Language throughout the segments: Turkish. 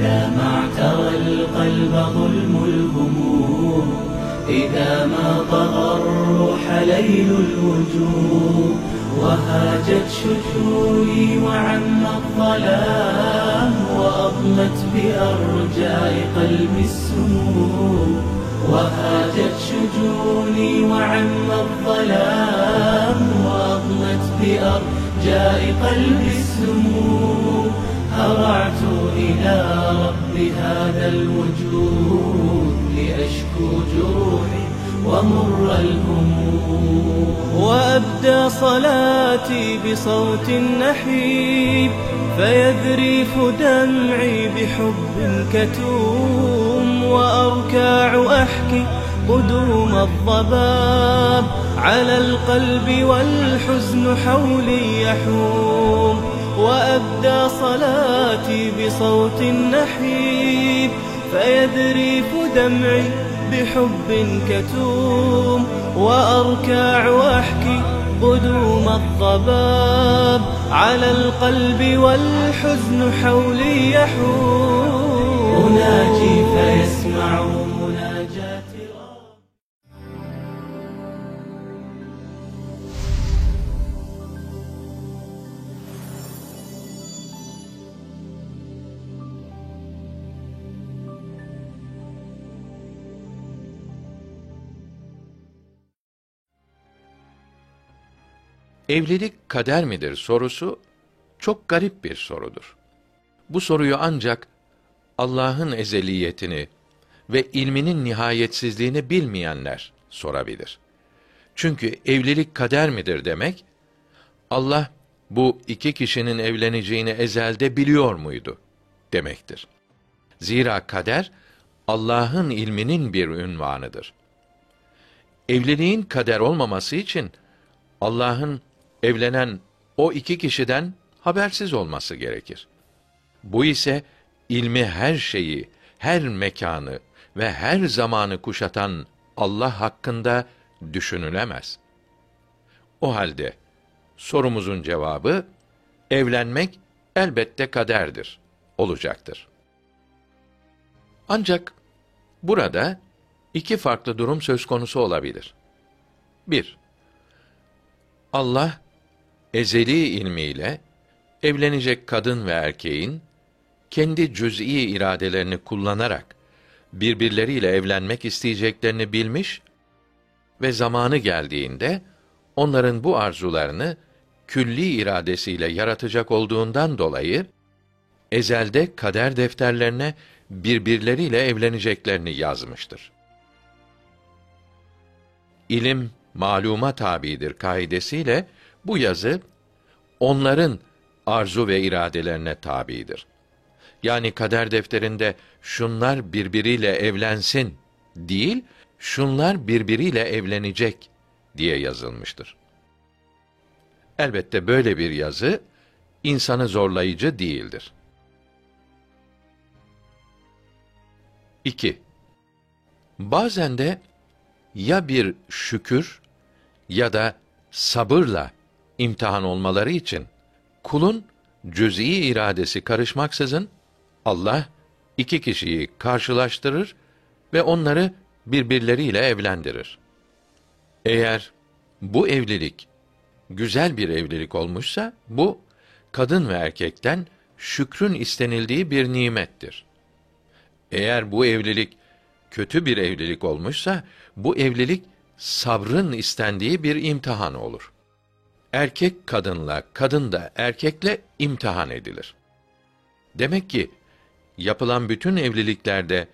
إذا ما اعترى القلب ظلم الهموم، إذا ما طغى الروح ليل الوجوه، وهاجت شجوني وعم الظلام، وأضمت بأرجاء قلبي السموم، وهاجت شجوني وعم الظلام، وأضمت بأرجاء قلبي السموم، هرعت إلى رب هذا الوجود لأشكو جروحي ومر الهموم، وأبدى صلاتي بصوت نحيب، فيذريف دمعي بحب كتوم، وأركع أحكي قدوم الضباب على القلب والحزن حولي يحوم، وأبدى صلاتي بصوت نحيب، فيذريف دمعي بحب كتوم، وأركع وأحكي قدوم الضباب على القلب والحزن حولي يحوم، أناجي فيسمع مناجاتي. Evlilik kader midir sorusu çok garip bir sorudur. Bu soruyu ancak Allah'ın ezeliyetini ve ilminin nihayetsizliğini bilmeyenler sorabilir. Çünkü evlilik kader midir demek, Allah bu iki kişinin evleneceğini ezelde biliyor muydu demektir. Zira kader Allah'ın ilminin bir ünvanıdır. Evliliğin kader olmaması için Allah'ın evlenen o iki kişiden habersiz olması gerekir. Bu ise ilmi her şeyi, her mekanı ve her zamanı kuşatan Allah hakkında düşünülemez. O halde sorumuzun cevabı evlenmek elbette kaderdir olacaktır. Ancak burada iki farklı durum söz konusu olabilir. 1. Allah ezeli ilmiyle evlenecek kadın ve erkeğin kendi cüz'i iradelerini kullanarak birbirleriyle evlenmek isteyeceklerini bilmiş ve zamanı geldiğinde onların bu arzularını külli iradesiyle yaratacak olduğundan dolayı ezelde kader defterlerine birbirleriyle evleneceklerini yazmıştır. İlim maluma tabidir kaidesiyle bu yazı onların arzu ve iradelerine tabidir. Yani kader defterinde şunlar birbiriyle evlensin değil, şunlar birbiriyle evlenecek diye yazılmıştır. Elbette böyle bir yazı insanı zorlayıcı değildir. 2. Bazen de ya bir şükür ya da sabırla imtihan olmaları için kulun cüz'i iradesi karışmaksızın Allah iki kişiyi karşılaştırır ve onları birbirleriyle evlendirir. Eğer bu evlilik güzel bir evlilik olmuşsa bu kadın ve erkekten şükrün istenildiği bir nimettir. Eğer bu evlilik kötü bir evlilik olmuşsa bu evlilik sabrın istendiği bir imtihan olur. Erkek kadınla, kadın da erkekle imtihan edilir. Demek ki yapılan bütün evliliklerde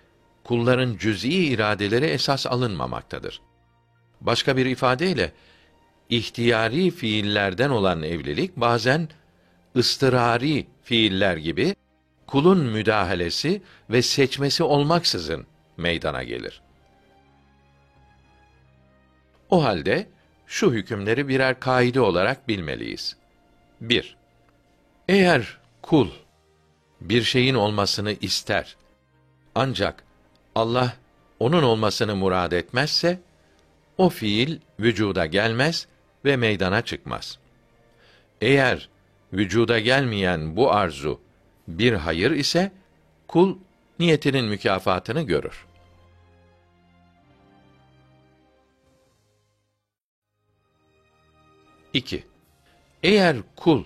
kulların cüz'i iradeleri esas alınmamaktadır. Başka bir ifadeyle ihtiyari fiillerden olan evlilik bazen ıstırari fiiller gibi kulun müdahalesi ve seçmesi olmaksızın meydana gelir. O halde şu hükümleri birer kaide olarak bilmeliyiz. 1. Eğer kul bir şeyin olmasını ister, ancak Allah onun olmasını murad etmezse, o fiil vücuda gelmez ve meydana çıkmaz. Eğer vücuda gelmeyen bu arzu bir hayır ise, kul niyetinin mükafatını görür. İki, eğer kul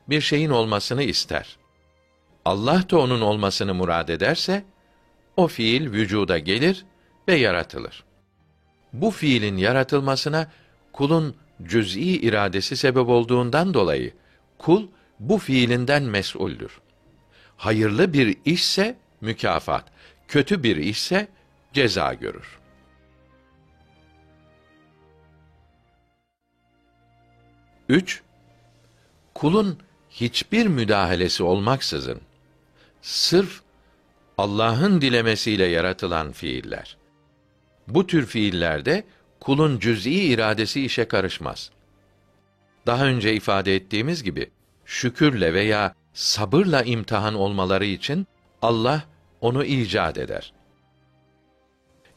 bir şeyin olmasını ister, Allah da onun olmasını murad ederse, o fiil vücuda gelir ve yaratılır. Bu fiilin yaratılmasına kulun cüz'i iradesi sebep olduğundan dolayı, kul bu fiilinden mes'uldür. Hayırlı bir işse mükafat, kötü bir işse ceza görür. Üç, kulun hiçbir müdahalesi olmaksızın, sırf Allah'ın dilemesiyle yaratılan fiiller. Bu tür fiillerde kulun cüz'i iradesi işe karışmaz. Daha önce ifade ettiğimiz gibi, şükürle veya sabırla imtihan olmaları için Allah onu icat eder.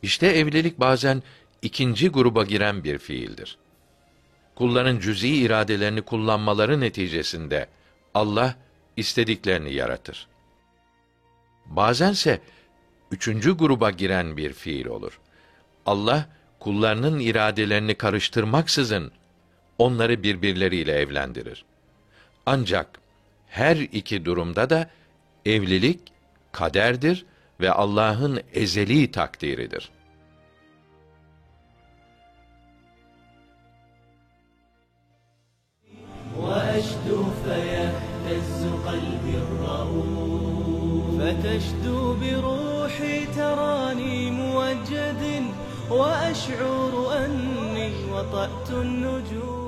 İşte evlilik bazen ikinci gruba giren bir fiildir. Kulların cüz'i iradelerini kullanmaları neticesinde Allah istediklerini yaratır. Bazense üçüncü gruba giren bir fiil olur. Allah kullarının iradelerini karıştırmaksızın onları birbirleriyle evlendirir. Ancak her iki durumda da evlilik kaderdir ve Allah'ın ezeli takdiridir. وأشدو فيهتز قلبي الرؤوف فتشدو بروحي تراني موجد وأشعر أني وطأت النجوم